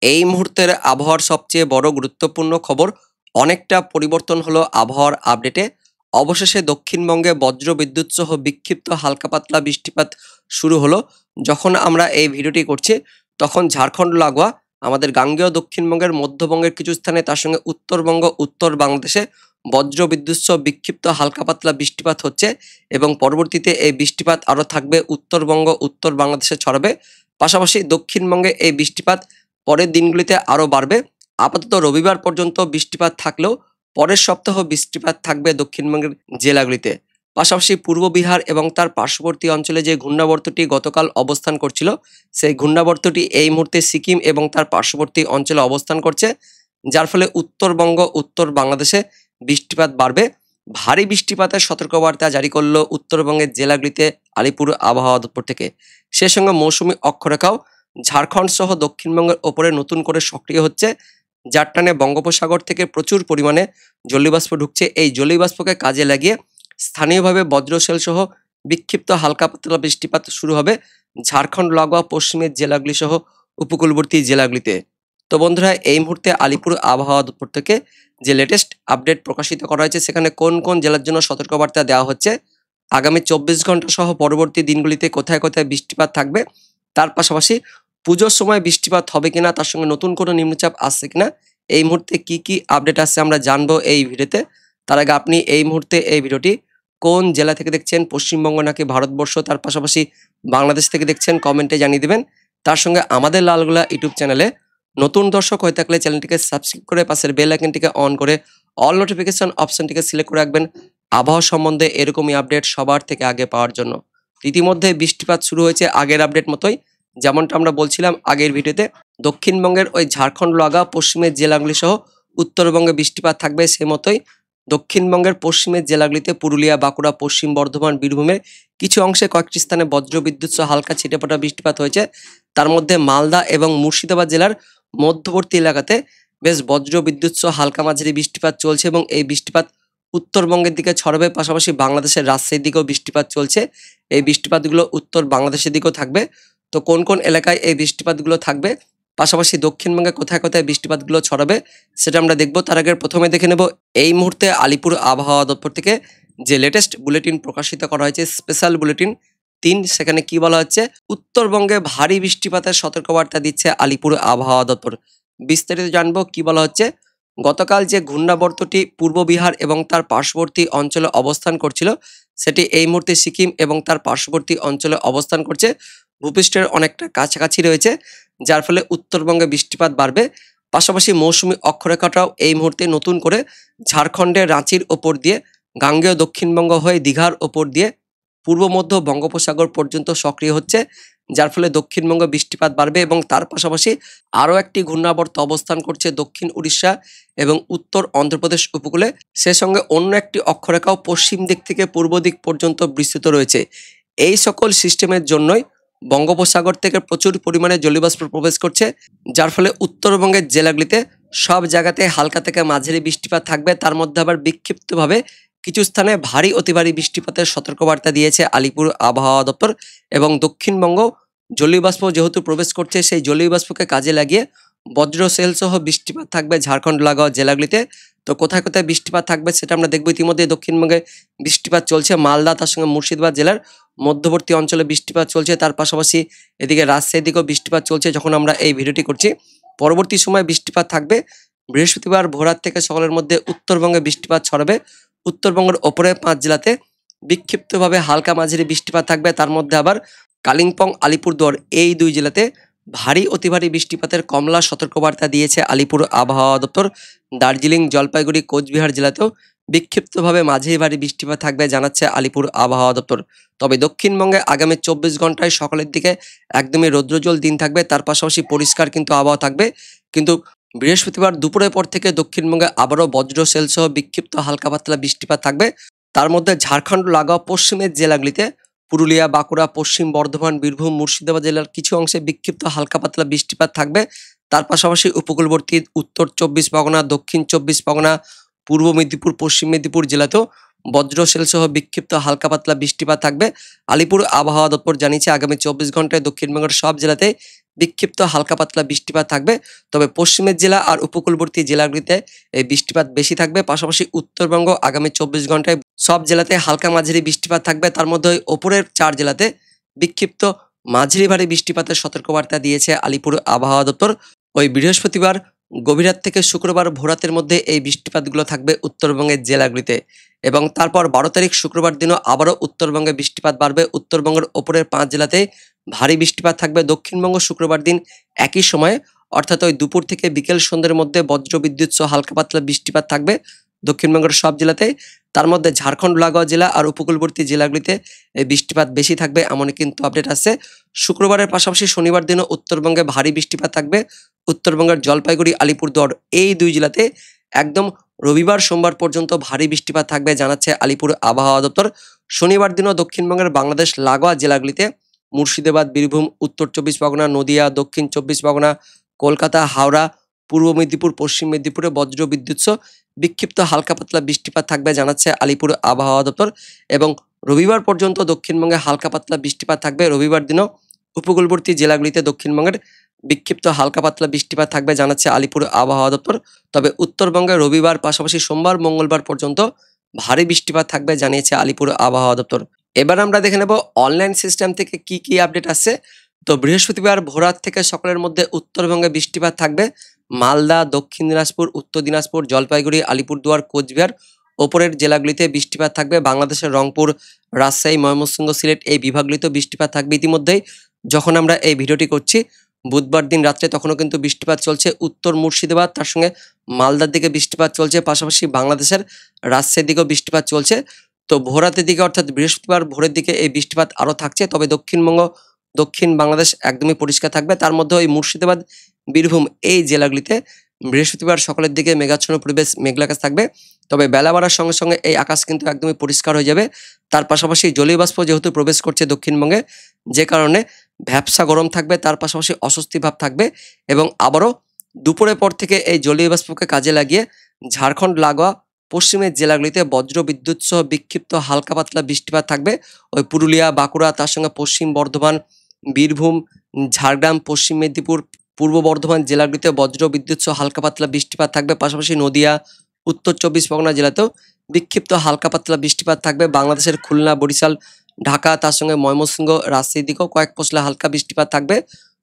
এই মুহূর্তের আবহাওয়ার সবচেয়ে বড় গুরুত্বপূর্ণ খবর, অনেকটা পরিবর্তন হলো আবহাওয়ার আপডেটে। অবশেষে দক্ষিণবঙ্গে বজ্রবিদ্যুৎ সহ বিক্ষিপ্ত হালকা পাতলা বৃষ্টিপাত শুরু হলো। যখন আমরা এই ভিডিওটি করছি তখন ঝাড়খণ্ড লাগোয়া আমাদের গাঙ্গেয় দক্ষিণবঙ্গের মধ্যবঙ্গের কিছু স্থানে, তার সঙ্গে উত্তরবঙ্গ, উত্তর বাংলাদেশে বজ্রবিদ্যুৎ সহ বিক্ষিপ্ত হালকা পাতলা বৃষ্টিপাত হচ্ছে এবং পরবর্তীতে এই বৃষ্টিপাত আরও থাকবে, উত্তরবঙ্গ, উত্তর বাংলাদেশে ছড়াবে। পাশাপাশি দক্ষিণবঙ্গে এই বৃষ্টিপাত পরের দিনগুলিতে আরও বাড়বে। আপাতত রবিবার পর্যন্ত বৃষ্টিপাত থাকলেও পরের সপ্তাহ বৃষ্টিপাত থাকবে দক্ষিণবঙ্গের জেলাগুলিতে। পাশাপাশি পূর্ব বিহার এবং তার পার্শ্ববর্তী অঞ্চলে যে ঘূর্ণাবর্তটি গতকাল অবস্থান করছিল, সেই ঘূর্ণাবর্তটি এই মুহূর্তে সিকিম এবং তার পার্শ্ববর্তী অঞ্চলে অবস্থান করছে, যার ফলে উত্তরবঙ্গ, উত্তর বাংলাদেশে বৃষ্টিপাত বাড়বে। ভারী বৃষ্টিপাতের সতর্কবার্তা জারি করলো উত্তরবঙ্গের জেলাগুলিতে আলিপুর আবহাওয়া দপ্তর থেকে। সে সঙ্গে মৌসুমি অক্ষরেখাও ঝাড়খণ্ড সহ দক্ষিণবঙ্গের ওপরে নতুন করে সক্রিয় হচ্ছে, যার টানে বঙ্গোপসাগর থেকে প্রচুর পরিমাণে জলীয়বাষ্প ঢুকছে। এই জলীয়বাষ্পকে কাজে লাগিয়ে স্থানীয়ভাবে বজ্রশেল সহ বিক্ষিপ্ত হালকা পাতলা বৃষ্টিপাত শুরু হবে ঝাড়খণ্ড লাগোয়া পশ্চিমের জেলাগুলি সহ উপকূলবর্তী জেলাগুলিতে। তো বন্ধুরা, এই মুহূর্তে আলিপুর আবহাওয়া দপ্তর থেকে যে লেটেস্ট আপডেট প্রকাশিত করা হয়েছে, সেখানে কোন কোন জেলার জন্য সতর্কবার্তা দেওয়া হচ্ছে, আগামী 24 ঘন্টা সহ পরবর্তী দিনগুলিতে কোথায় কোথায় বৃষ্টিপাত থাকবে, তার পাশাপাশি পুজোর সময় বৃষ্টিপাত হবে কিনা, তার সঙ্গে নতুন কোনো নিম্নচাপ আসছে কিনা, এই মুহূর্তে কি কি আপডেট আসছে আমরা জানবো এই ভিডিওতে। তার আগে আপনি এই মুহূর্তে এই ভিডিওটি কোন জেলা থেকে দেখছেন, পশ্চিমবঙ্গ নাকি ভারতবর্ষ, তার পাশাপাশি বাংলাদেশ থেকে দেখছেন, কমেন্টে জানিয়ে দেবেন। তার সঙ্গে আমাদের লালগোলা ইউটিউব চ্যানেলে নতুন দর্শক হয়ে থাকলে চ্যানেলটিকে সাবস্ক্রাইব করে পাশের বেল আইকনটিকে অন করে অল নোটিফিকেশন অপশনটিকে সিলেক্ট করে রাখবেন আবহাওয়া সম্বন্ধে এরকমই আপডেট সবার থেকে আগে পাওয়ার জন্য। ইতিমধ্যে বৃষ্টিপাত শুরু হয়েছে আগের আপডেট মতোই, যেমনটা আমরা বলছিলাম আগের ভিডিওতে। দক্ষিণবঙ্গের ওই ঝাড়খণ্ড লাগা পশ্চিমের জেলাগুলি সহ উত্তরবঙ্গে বৃষ্টিপাত থাকবে সে মতোই। দক্ষিণবঙ্গের পশ্চিমের জেলাগুলিতে পুরুলিয়া, বাঁকুড়া, পশ্চিম বর্ধমান, বীরভূমের কিছু অংশে কয়েকটি স্থানে বজ্রবিদ্যুৎ সহ হালকা ছিটেফোঁটা বৃষ্টিপাত হয়েছে। তার মধ্যে মালদা এবং মুর্শিদাবাদ জেলার মধ্যবর্তী এলাকাতে বেশ বজ্রবিদ্যুৎ সহ হালকা মাঝারি বৃষ্টিপাত চলছে এবং এই বৃষ্টিপাত উত্তরবঙ্গের দিকে ছড়াবে। পাশাপাশি বাংলাদেশের রাজশাহীর দিকেও বৃষ্টিপাত চলছে। এই বৃষ্টিপাতগুলো উত্তর বাংলাদেশের দিকেও থাকবে। তো কোন কোন এলাকায় এই বৃষ্টিপাতগুলো থাকবে, পাশাপাশি দক্ষিণবঙ্গে কোথায় কোথায় বৃষ্টিপাতগুলো ছড়াবে, সেটা আমরা দেখব। তার আগে প্রথমে দেখে নেব এই মুহূর্তে আলিপুর আবহাওয়া দপ্তর থেকে যে লেটেস্ট বুলেটিন প্রকাশিত করা হয়েছে, স্পেশাল বুলেটিন 3। সেখানে কি বলা হচ্ছে, উত্তরবঙ্গে ভারী বৃষ্টিপাতের সতর্কবার্তা দিচ্ছে আলিপুর আবহাওয়া দপ্তর। বিস্তারিত জানবো কি বলা হচ্ছে। গতকাল যে ঘূর্ণাবর্তটি পূর্ব বিহার এবং তার পার্শ্ববর্তী অঞ্চলে অবস্থান করছিল, সেটি এই মুহূর্তে সিকিম এবং তার পার্শ্ববর্তী অঞ্চলে অবস্থান করছে। ভূপৃষ্ঠের অনেকটা কাছাকাছি রয়েছে, যার ফলে উত্তরবঙ্গে বৃষ্টিপাত বাড়বে। পাশাপাশি মৌসুমি অক্ষরেখাটাও এই মুহূর্তে নতুন করে ঝাড়খণ্ডের রাঁচির ওপর দিয়ে, গাঙ্গেয় দক্ষিণবঙ্গ হয়ে দীঘার ওপর দিয়ে পূর্ব মধ্য বঙ্গোপসাগর পর্যন্ত সক্রিয় হচ্ছে, যার ফলে দক্ষিণবঙ্গে বৃষ্টিপাত বাড়বে। এবং তার পাশাপাশি আরও একটি ঘূর্ণাবর্ত অবস্থান করছে দক্ষিণ উড়িষ্যা এবং উত্তর অন্ধ্রপ্রদেশ উপকূলে। সে সঙ্গে অন্য একটি অক্ষরেখাও পশ্চিম দিক থেকে পূর্ব দিক পর্যন্ত বিস্তৃত রয়েছে। এই সকল সিস্টেমের জন্যই বঙ্গোপসাগর থেকে প্রচুর পরিমাণে জলীয়বাষ্প প্রবেশ করছে, যার ফলে উত্তরবঙ্গের জেলাগুলিতে সব জায়গাতে হালকা থেকে মাঝারি বৃষ্টিপাত থাকবে। তার মধ্যে আবার বিক্ষিপ্তভাবে কিছু স্থানে ভারী অতি ভারী বৃষ্টিপাতের সতর্কবার্তা দিয়েছে আলিপুর আবহাওয়া দপ্তর। এবং দক্ষিণবঙ্গ জলীয়বাষ্প যেহেতু প্রবেশ করছে, সেই জলীয়বাষ্পকে কাজে লাগিয়ে বজ্রশেল সহ বৃষ্টিপাত থাকবে ঝাড়খণ্ড লাগোয়া জেলাগুলিতে। তো কোথায় কোথায় বৃষ্টিপাত থাকবে সেটা আমরা দেখবো। ইতিমধ্যে দক্ষিণবঙ্গে বৃষ্টিপাত চলছে, মালদা তার সঙ্গে মুর্শিদাবাদ জেলার মধ্যবর্তী অঞ্চলে বৃষ্টিপাত চলছে। তার পাশাপাশি এদিকে রাজশাহীর দিকেও বৃষ্টিপাত চলছে যখন আমরা এই ভিডিওটি করছি। পরবর্তী সময় বৃষ্টিপাত থাকবে। বৃহস্পতিবার ভোররাত থেকে সকালের মধ্যে উত্তরবঙ্গে বৃষ্টিপাত ছড়াবে। উত্তরবঙ্গের ওপরে 5 জেলাতে বিক্ষিপ্তভাবে হালকা মাঝারি বৃষ্টিপাত থাকবে। তার মধ্যে আবার কালিম্পং, আলিপুরদুয়ার এই 2 জেলাতে ভারী অতি ভারী বৃষ্টিপাতের কমলা সতর্কবার্তা দিয়েছে আলিপুর আবহাওয়া দপ্তর। দার্জিলিং, জলপাইগুড়ি, কোচবিহার জেলাতেও বিক্ষিপ্তভাবে মাঝারি ভারী বৃষ্টিপাত থাকবে জানাচ্ছে আলিপুর আবহাওয়া দপ্তর। তবে দক্ষিণবঙ্গে আগামী 24 ঘন্টায় সকালের দিকে একদমই রৌদ্রোজ্জ্বল দিন থাকবে। তার পাশাপাশি পরিষ্কার কিন্তু আবহাওয়া থাকবে। কিন্তু বৃহস্পতিবার দুপুরের পর থেকে দক্ষিণবঙ্গে আবারও বজ্রশেল সহ বিক্ষিপ্ত হালকা পাতলা বৃষ্টিপাত থাকবে। তার মধ্যে ঝাড়খণ্ড লাগোয়া পশ্চিমের জেলাগুলিতে পুরুলিয়া, বাঁকুড়া, পশ্চিম বর্ধমান, বীরভূম, মুর্শিদাবাদ জেলার কিছু অংশে বিক্ষিপ্ত হালকা পাতলা বৃষ্টিপাত থাকবে। তার পাশাপাশি উপকূলবর্তী উত্তর 24 পরগনা, দক্ষিণ 24 পরগনা, পূর্ব মেদিনীপুর, পশ্চিম মেদিনীপুর জেলাতেও বজ্রশেল সহ বিক্ষিপ্ত হালকা পাতলা বৃষ্টিপাত থাকবে। আলিপুর আবহাওয়া দপ্তর জানিয়েছে আগামী 24 ঘন্টায় দক্ষিণবঙ্গের সব জেলাতে বিক্ষিপ্ত হালকা পাতলা বৃষ্টিপাত থাকবে। তবে পশ্চিমের জেলা আর উপকূলবর্তী জেলাগুলিতে এই বৃষ্টিপাত বেশি থাকবে। পাশাপাশি উত্তরবঙ্গ আগামী 24 ঘন্টায় সব জেলাতে হালকা মাঝারি বৃষ্টিপাত থাকবে। তার মধ্যে ওপরের 4 জেলাতে বিক্ষিপ্ত মাঝারি ভারী বৃষ্টিপাতের সতর্কবার্তা দিয়েছে আলিপুর আবহাওয়া দপ্তর। ওই বৃহস্পতিবার গভীর রাত থেকে শুক্রবার ভোরাতের মধ্যে এই বৃষ্টিপাতগুলো থাকবে উত্তরবঙ্গের জেলাগুলিতে এবং তারপর 12 তারিখ শুক্রবার দিনও আবারও উত্তরবঙ্গে বৃষ্টিপাত বাড়বে। উত্তরবঙ্গের ওপরের 5 জেলাতে ভারী বৃষ্টিপাত থাকবে। দক্ষিণবঙ্গ শুক্রবার দিন একই সময়ে অর্থাৎ ওই দুপুর থেকে বিকেল সন্ধ্যের মধ্যে বজ্রবিদ্যুৎ সহ হালকা পাতলা বৃষ্টিপাত থাকবে দক্ষিণবঙ্গের সব জেলাতে। তার মধ্যে ঝাড়খণ্ড লাগোয়া জেলা আর উপকূলবর্তী জেলাগুলিতে এই বৃষ্টিপাত বেশি থাকবে এমনই কিন্তু আপডেট আছে। শুক্রবারের পাশাপাশি শনিবার দিনও উত্তরবঙ্গে ভারী বৃষ্টিপাত থাকবে। উত্তরবঙ্গের জলপাইগুড়ি, আলিপুরদুয়ার এই 2 জেলাতে একদম রবিবার সোমবার পর্যন্ত ভারী বৃষ্টিপাত থাকবে জানাচ্ছে আলিপুর আবহাওয়া দপ্তর। শনিবার দিনও দক্ষিণবঙ্গের বাংলাদেশ লাগোয়া জেলাগুলিতে মুর্শিদাবাদ, বীরভূম, উত্তর 24 পরগনা, নদিয়া, দক্ষিণ 24 পরগনা, কলকাতা, হাওড়া, পূর্ব মেদিনীপুর, পশ্চিম মেদিনীপুরে বজ্র বিদ্যুৎ সহ বিক্ষিপ্ত হালকা পাতলা বৃষ্টিপাত থাকবে জানাচ্ছে আলিপুর আবহাওয়া দপ্তর। এবং রবিবার পর্যন্ত দক্ষিণবঙ্গে হালকা পাতলা বৃষ্টিপাত থাকবে। রবিবার দিনও উপকূলবর্তী জেলাগুলিতে দক্ষিণবঙ্গের বিক্ষিপ্ত হালকা পাতলা বৃষ্টিপাত থাকবে জানাচ্ছে আলিপুর আবহাওয়া দপ্তর। তবে উত্তরবঙ্গে রবিবার পাশাপাশি সোমবার, মঙ্গলবার পর্যন্ত ভারী বৃষ্টিপাত থাকবে জানিয়েছে আলিপুর আবহাওয়া দপ্তর। এবার আমরা দেখে নেব অনলাইন সিস্টেম থেকে কি কি আপডেট আছে। তো বৃহস্পতিবার ভোররাত থেকে সকালের মধ্যে উত্তরবঙ্গে বৃষ্টিপাত থাকবে। মালদা, দক্ষিণ দিনাজপুর, উত্তর দিনাজপুর, জলপাইগুড়ি, আলিপুরদুয়ার, কোচবিহার ওপরের জেলাগুলিতে বৃষ্টিপাত থাকবে। বাংলাদেশের রংপুর, রাজশাহী, ময়মনসিংহ, সিলেট এই বিভাগগুলিতে বৃষ্টিপাত থাকবে। ইতিমধ্যেই যখন আমরা এই ভিডিওটি করছি বুধবার দিন রাত্রে তখনও কিন্তু বৃষ্টিপাত চলছে। উত্তর মুর্শিদাবাদ তার সঙ্গে মালদার দিকে বৃষ্টিপাত চলছে। পাশাপাশি বাংলাদেশের রাজশাহীর দিকেও বৃষ্টিপাত চলছে। তো ভোরাতের দিকে অর্থাৎ বৃহস্পতিবার ভোরের দিকে এই বৃষ্টিপাত আরও থাকছে। তবে দক্ষিণবঙ্গ, দক্ষিণ বাংলাদেশ একদমই পরিষ্কার থাকবে। তার মধ্যে ওই মুর্শিদাবাদ, বীরভূম এই জেলাগুলিতে বৃহস্পতিবার সকালের দিকে মেঘাচ্ছন্ন পরিবেশ, মেঘলা আকাশ থাকবে। তবে বেলা বাড়ার সঙ্গে সঙ্গে এই আকাশ কিন্তু একদমই পরিষ্কার হয়ে যাবে। তার পাশাপাশি জলীয় বাষ্প যেহেতু প্রবেশ করছে দক্ষিণবঙ্গে, যে কারণে ভ্যাপসা গরম থাকবে, তার পাশাপাশি অস্বস্তি ভাব থাকবে। এবং আবারও দুপুরের পর থেকে এই জলীয় বাষ্পকে কাজে লাগিয়ে ঝাড়খণ্ড লাগোয়া পশ্চিমের জেলাগুলিতে বজ্র বিদ্যুৎ সহ বিক্ষিপ্ত হালকা পাতলা বৃষ্টিপাত থাকবে। ওই পুরুলিয়া, বাঁকুড়া তার সঙ্গে পশ্চিম বর্ধমান, বীরভূম, ঝাড়গ্রাম, পশ্চিম মেদিনীপুর, পূর্ব বর্ধমান জেলাগুলিতে বজ্র বিদ্যুৎ সহ হালকা পাতলা বৃষ্টিপাত থাকবে। পাশাপাশি নদিয়া, উত্তর 24 পরগনা জেলাতেও বিক্ষিপ্ত হালকা পাতলা বৃষ্টিপাত থাকবে। বাংলাদেশের খুলনা, বরিশাল, ঢাকা তার সঙ্গে ময়মনসিংহ, রাজশাহীর দিকেও কয়েক পশলা হালকা বৃষ্টিপাত থাকবে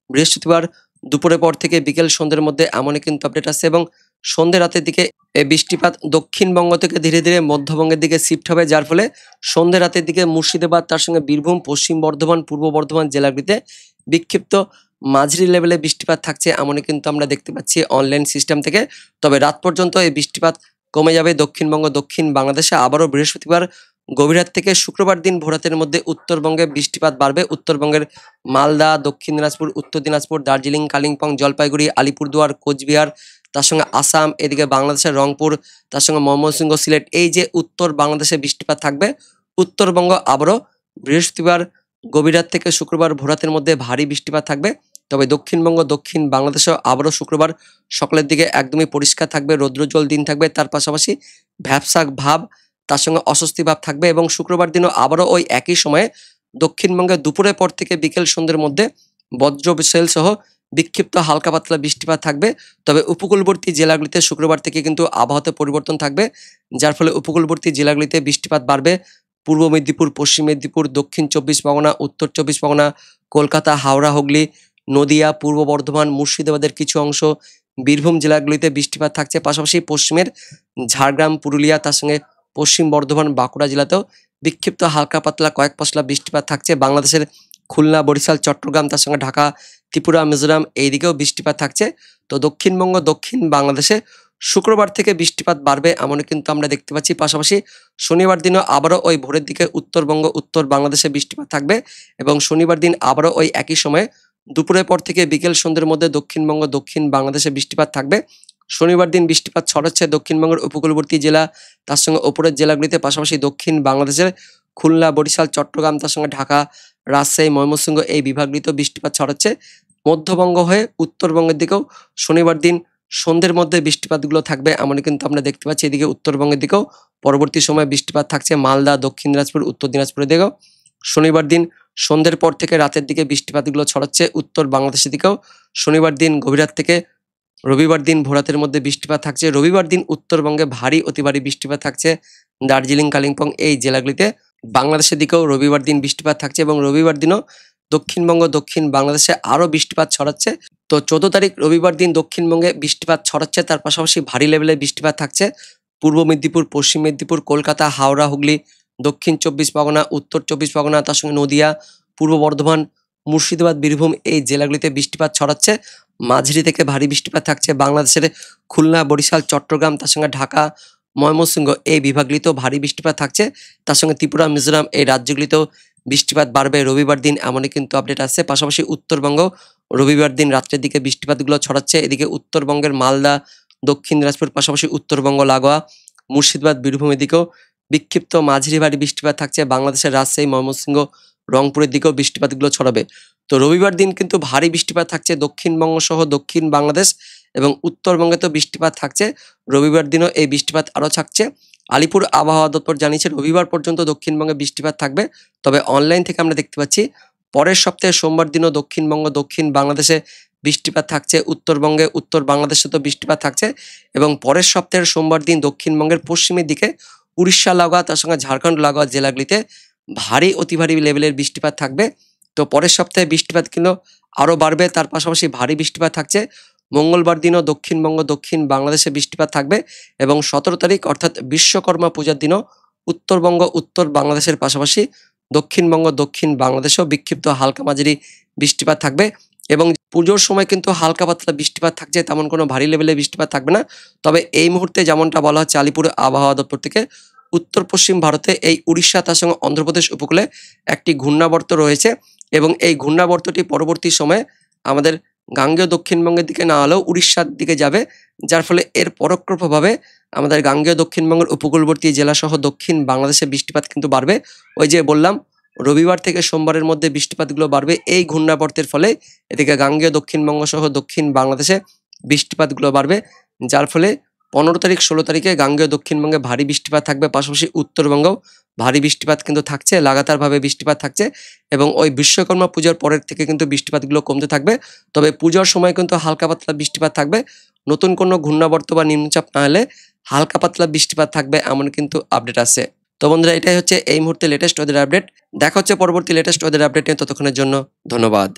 বৃহস্পতিবার দুপুরের পর থেকে বিকেল সন্ধ্যের মধ্যে এমনই কিন্তু আপডেট আছে। এবং সন্ধ্যে রাতের দিকে এই বৃষ্টিপাত দক্ষিণবঙ্গ থেকে ধীরে ধীরে মধ্যবঙ্গের দিকে শিফট হবে, যার ফলে সন্ধ্যে রাতের দিকে মুর্শিদাবাদ তার সঙ্গে বীরভূম, পশ্চিম বর্ধমান, পূর্ব বর্ধমান জেলাগুলিতে বিক্ষিপ্ত মাঝারি লেভেলে বৃষ্টিপাত থাকছে এমনই কিন্তু আমরা দেখতে পাচ্ছি অনলাইন সিস্টেম থেকে। তবে রাত পর্যন্ত এই বৃষ্টিপাত কমে যাবে দক্ষিণবঙ্গ, দক্ষিণ বাংলাদেশে। আবারও বৃহস্পতিবার গভীর রাত থেকে শুক্রবার দিন ভোরাতের মধ্যে উত্তরবঙ্গে বৃষ্টিপাত বাড়বে। উত্তরবঙ্গের মালদা, দক্ষিণ দিনাজপুর, উত্তর দিনাজপুর, দার্জিলিং, কালিম্পং, জলপাইগুড়ি, আলিপুরদুয়ার, কোচবিহার তার সঙ্গে আসাম, এদিকে বাংলাদেশের রংপুর তার সঙ্গে ময়মনসিংহ, সিলেট এই যে উত্তর বাংলাদেশে বৃষ্টিপাত থাকবে। উত্তরবঙ্গ আবারও বৃহস্পতিবার গভীর রাত থেকে শুক্রবার ভোরাতের মধ্যে ভারী বৃষ্টিপাত থাকবে। তবে দক্ষিণবঙ্গ, দক্ষিণ বাংলাদেশেও আবারও শুক্রবার সকালের দিকে একদমই পরিষ্কার থাকবে, রৌদ্রোজ্জ্বল দিন থাকবে। তার পাশাপাশি ভ্যাপসা ভাব তার সঙ্গে অস্বস্তি ভাব থাকবে। এবং শুক্রবার দিনও আবারও ওই একই সময়ে দক্ষিণবঙ্গে দুপুরের পর থেকে বিকেল সন্ধ্যের মধ্যে বজ্র বিশাল সহ বিক্ষিপ্ত হালকা পাতলা বৃষ্টিপাত থাকবে। তবে উপকূলবর্তী জেলাগুলিতে শুক্রবার থেকে কিন্তু আবহাওয়াতে পরিবর্তন থাকবে, যার ফলে উপকূলবর্তী জেলাগুলিতে বৃষ্টিপাত বাড়বে। পূর্ব মেদিনীপুর, পশ্চিম মেদিনীপুর, দক্ষিণ 24 পরগনা, উত্তর 24 পরগনা, কলকাতা, হাওড়া, হুগলি, নদিয়া, পূর্ব বর্ধমান, মুর্শিদাবাদের কিছু অংশ, বীরভূম জেলাগুলিতে বৃষ্টিপাত থাকছে। পাশাপাশি পশ্চিমের ঝাড়গ্রাম, পুরুলিয়া তার সঙ্গে পশ্চিম বর্ধমান, বাঁকুড়া জেলাতেও বিক্ষিপ্ত হালকা পাতলা কয়েক পশলা বৃষ্টিপাত থাকছে। বাংলাদেশের খুলনা, বরিশাল, চট্টগ্রাম তার সঙ্গে ঢাকা, ত্রিপুরা, মিজোরাম এই দিকেও বৃষ্টিপাত থাকছে। তো দক্ষিণবঙ্গ, দক্ষিণ বাংলাদেশে শুক্রবার থেকে বৃষ্টিপাত বাড়বে এমনই কিন্তু আমরা দেখতে পাচ্ছি। পাশাপাশি শনিবার দিনও আবারও ওই ভোরের দিকে উত্তরবঙ্গ, উত্তর বাংলাদেশে বৃষ্টিপাত থাকবে। এবং শনিবার দিন আবারও ওই একই সময়ে দুপুরের পর থেকে বিকেল সন্ধ্যের মধ্যে দক্ষিণবঙ্গ, দক্ষিণ বাংলাদেশে বৃষ্টিপাত থাকবে। শনিবার দিন বৃষ্টিপাত ছড়াচ্ছে দক্ষিণবঙ্গের উপকূলবর্তী জেলা তার সঙ্গে ওপরের জেলাগুলিতে। পাশাপাশি দক্ষিণ বাংলাদেশের খুলনা, বরিশাল, চট্টগ্রাম তার সঙ্গে ঢাকা, রাজশাহী, ময়মনসিংহ এই বিভাগগুলিতেও বৃষ্টিপাত ছড়াচ্ছে। মধ্যবঙ্গ হয়ে উত্তরবঙ্গের দিকেও শনিবার দিন সন্ধ্যের মধ্যে বৃষ্টিপাতগুলো থাকবে এমনই কিন্তু আমরা দেখতে পাচ্ছি। এদিকে উত্তরবঙ্গের দিকেও পরবর্তী সময়ে বৃষ্টিপাত থাকছে, মালদা, দক্ষিণ দিনাজপুর, উত্তর দিনাজপুরের দিকেও। শনিবার দিন সন্ধ্যের পর থেকে রাতের দিকে বৃষ্টিপাতগুলো ছড়াচ্ছে উত্তর বাংলাদেশের দিকেও। শনিবার দিন গভীর রাত থেকে রবিবার দিন ভোরাতের মধ্যে বৃষ্টিপাত থাকছে। রবিবার দিন উত্তরবঙ্গে ভারী অতি ভারী বৃষ্টিপাত থাকছে দার্জিলিং, কালিম্পং এই জেলাগুলিতে। বাংলাদেশের দিকেও রবিবার দিন বৃষ্টিপাত থাকছে এবং রবিবার দিনও দক্ষিণবঙ্গ, দক্ষিণ বাংলাদেশে আরও বৃষ্টিপাত ছড়াচ্ছে। তো 14 তারিখ রবিবার দিন দক্ষিণবঙ্গে বৃষ্টিপাত ছড়াচ্ছে, তার পাশাপাশি ভারী লেভেলের বৃষ্টিপাত থাকছে পূর্ব মেদিনীপুর, পশ্চিম মেদিনীপুর, কলকাতা, হাওড়া, হুগলি, দক্ষিণ 24 পরগনা, উত্তর 24 পরগনা, তার সঙ্গে নদিয়া, পূর্ব বর্ধমান, মুর্শিদাবাদ, বীরভূম এই জেলাগুলিতে বৃষ্টিপাত ছড়াচ্ছে। মাঝারি থেকে ভারী বৃষ্টিপাত থাকছে বাংলাদেশের খুলনা, বরিশাল, চট্টগ্রাম, তার সঙ্গে ঢাকা, ময়মনসিংহ এই বিভাগগুলিতেও ভারী বৃষ্টিপাত থাকছে। তার সঙ্গে ত্রিপুরা, মিজোরাম এই রাজ্যগুলিতেও বৃষ্টিপাত বাড়বে রবিবার দিন এমনই কিন্তু আপডেট আসছে। পাশাপাশি উত্তরবঙ্গ রবিবার দিন রাত্রের দিকে বৃষ্টিপাতগুলো ছড়াচ্ছে। এদিকে উত্তরবঙ্গের মালদা, দক্ষিণ দিনাজপুর, পাশাপাশি উত্তরবঙ্গ লাগোয়া মুর্শিদাবাদ, বীরভূমের দিকেও বিক্ষিপ্ত মাঝারি ভারী বৃষ্টিপাত থাকছে। বাংলাদেশের রাজশাহী, ময়মনসিংহ, রংপুরের দিকেও বৃষ্টিপাতগুলো ছড়াবে। তো রবিবার দিন কিন্তু ভারী বৃষ্টিপাত থাকছে দক্ষিণবঙ্গ সহ দক্ষিণ বাংলাদেশ এবং উত্তরবঙ্গে তো বৃষ্টিপাত থাকছে। রবিবার দিনও এই বৃষ্টিপাত আরও থাকছে। আলিপুর আবহাওয়া দপ্তর জানিয়েছে রবিবার পর্যন্ত দক্ষিণবঙ্গে বৃষ্টিপাত থাকবে। তবে অনলাইন থেকে আমরা দেখতে পাচ্ছি পরের সপ্তাহে সোমবার দিনও দক্ষিণবঙ্গ, দক্ষিণ বাংলাদেশে বৃষ্টিপাত থাকছে। উত্তরবঙ্গে, উত্তর বাংলাদেশে তো বৃষ্টিপাত থাকছে এবং পরের সপ্তাহের সোমবার দিন দক্ষিণবঙ্গের পশ্চিমের দিকে উড়িষ্যা লাগোয়া, তার সঙ্গে ঝাড়খণ্ড লাগোয়া জেলাগুলিতে ভারী অতি ভারী লেভেলের বৃষ্টিপাত থাকবে। তো পরের সপ্তাহে বৃষ্টিপাত কিন্তু আরও বাড়বে, তার পাশাপাশি ভারী বৃষ্টিপাত থাকছে। মঙ্গলবার দিনও দক্ষিণবঙ্গ, দক্ষিণ বাংলাদেশে বৃষ্টিপাত থাকবে এবং 17 তারিখ অর্থাৎ বিশ্বকর্মা পূজার দিনও উত্তরবঙ্গ, উত্তর বাংলাদেশের পাশাপাশি দক্ষিণবঙ্গ, দক্ষিণ বাংলাদেশেও বিক্ষিপ্ত হালকা মাঝারি বৃষ্টিপাত থাকবে এবং পুজোর সময় কিন্তু হালকা পাতলা বৃষ্টিপাত থাকছে, তেমন কোনো ভারী লেভেলের বৃষ্টিপাত থাকবে না। তবে এই মুহূর্তে যেমনটা বলা হচ্ছে আলিপুর আবহাওয়া দপ্তর থেকে, উত্তর পশ্চিম ভারতে এই উড়িষ্যা, তার সঙ্গে অন্ধ্রপ্রদেশ উপকূলে একটি ঘূর্ণাবর্ত রয়েছে এবং এই ঘূর্ণাবর্তটি পরবর্তী সময়ে আমাদের গাঙ্গেয় দক্ষিণবঙ্গের দিকে না হলেও উড়িষ্যার দিকে যাবে, যার ফলে এর পরোক্ষ প্রভাবে আমাদের গাঙ্গেয় দক্ষিণবঙ্গের উপকূলবর্তী জেলাসহ দক্ষিণ বাংলাদেশে বৃষ্টিপাত কিন্তু বাড়বে। ওই যে বললাম রবিবার থেকে সোমবারের মধ্যে বৃষ্টিপাতগুলো বাড়বে এই ঘূর্ণাবর্তের ফলে। এদিকে গাঙ্গেয় দক্ষিণবঙ্গ সহ দক্ষিণ বাংলাদেশে বৃষ্টিপাতগুলো বাড়বে, যার ফলে 15 তারিখ 16 তারিখে গাঙ্গেয় দক্ষিণবঙ্গে ভারী বৃষ্টিপাত থাকবে। পাশাপাশি উত্তরবঙ্গেও ভারী বৃষ্টিপাত কিন্তু থাকছে, লাগাতারভাবে বৃষ্টিপাত থাকছে এবং ওই বিশ্বকর্মা পূজার পরের থেকে কিন্তু বৃষ্টিপাতগুলো কমতে থাকবে। তবে পূজার সময় কিন্তু হালকা পাতলা বৃষ্টিপাত থাকবে, নতুন কোনো ঘূর্ণাবর্ত বা নিম্নচাপ না হলে হালকা পাতলা বৃষ্টিপাত থাকবে এমন কিন্তু আপডেট আছে। তো বন্ধুরা, এটাই হচ্ছে এই মুহূর্তে লেটেস্ট ওয়েদার আপডেট। দেখা হচ্ছে পরবর্তী লেটেস্ট ওয়েদার আপডেট নিয়ে, ততক্ষণের জন্য ধন্যবাদ।